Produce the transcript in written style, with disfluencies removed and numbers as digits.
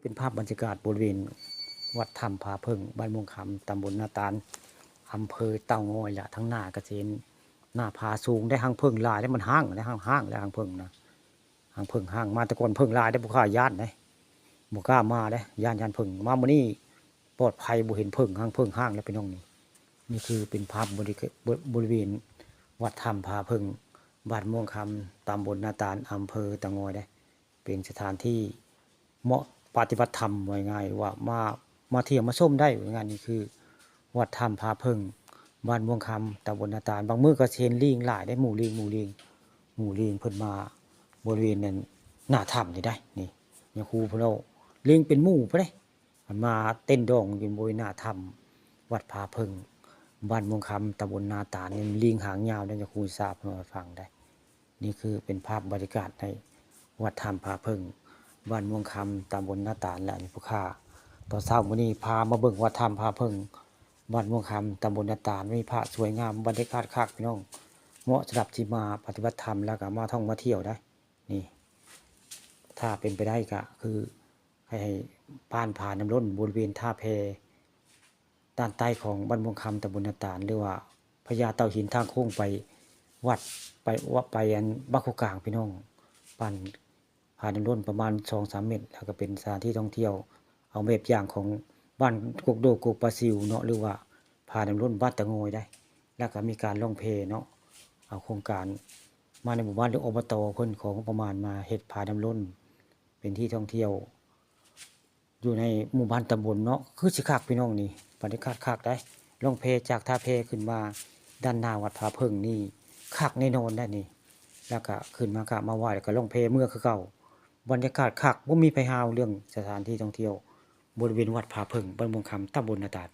เป็นภาพบรรยากาศบริเวณวัดถ้ำผาเพิงบ้านม่วงคำตำบลนาตาลอำเภอเต่างอยละทั้งหน้ากระเจนหน้าผาสูงได้หางเพิงลายได้มันห้างได้ห้างแล้วหางเพิงนะหางเพิงห้างมาตะกอนเพิงลายได้บุกล้าย่านได้บุกล้ามาได้ย่านเพิงมาโมนี่ปลอดภัยบุเห็นเพิงหางเพิงห้างแล้วเป็นน้องนี่คือเป็นภาพบริเวณวัดถ้ำผาเพิงบ้านม่วงคำตำบลนาตาลอำเภอเต่างอยได้เป็นสถานที่เหมาะปฏิบัติธรรมไว้ง่ายว่ามาเที่ยวมาชมได้งานนี้คือวัดถ้ำผาเพิงบ้านม่วงคำตำบลนาตาลบางมื้อก็เห็นลิงหลายได้หมู่ลิงเพิ่นมาบริเวณนั้นหน้าถ้ำนี่ได้นี่ยาคูพวกเราลิงเป็นหมู่พุ่นเด้มันมาเต้นดองอยู่บริเวณหน้าถ้ำวัดผาเพิงบ้านม่วงคำตำบลนาตาลนี่ลิงหางยาวได้ยาคูทราบมาฟังได้นี่คือเป็นภาพบรรยากาศในวัดถ้ำผาเพิงบ้านม่วงคำตำบลนาตาลและผู้ค้าตอนเช้ามื้อนี้พามาเบิ่งวัดถ้ำผาเพิงบ้านม่วงคำตำบลนาตาลมีพระสวยงามบรรยากาศคักพี่น้องเหมาะสำหรับที่มาปฏิบัติธรรมแล้วก็มาท่องมาเที่ยวได้นี่ถ้าเป็นไปได้ก็คือให้ผ่านน้ำล้นบริเวณท่าแพด้านใต้ของบ้านม่วงคำตำบลนาตาลหรือว่าพญาเต่าหินทางโค้งไปวัดไปอันบักโคกลางพี่น้องปั่นผ่านน้ำล้นประมาณ 2-3 เมตรแล้วก็เป็นสถานที่ท่องเที่ยวเอาแบบอย่างของบ้านกกโดกกปลาซิวเนาะหรือว่าผ่านน้ำล้นบ้านตะโงยได้แล้วก็มีการล่องเพเนาะเอาโครงการมาในหมู่บ้านหรืออบตเพิ่นของประมาณมาเฮ็ดผ่านน้ำล้นเป็นที่ท่องเที่ยวอยู่ในหมู่บ้านตำบลเนาะคือสิคักพี่น้องนี่บรรยากาศคักได้ล่องเพจากท่าเพขึ้นมาด้านหน้าวัดผาเพิงนี่คักแน่นอนได้นี่แล้วก็ขึ้นมาก็มาไหว้แล้วก็ล่องเพเมื่อคือเก่าบรรยากาศคักบ่มีไผฮาวเรื่องสถานที่ท่องเที่ยวบริเวณวัดผาเพิงบ้านม่วงคำตำบลนาตาล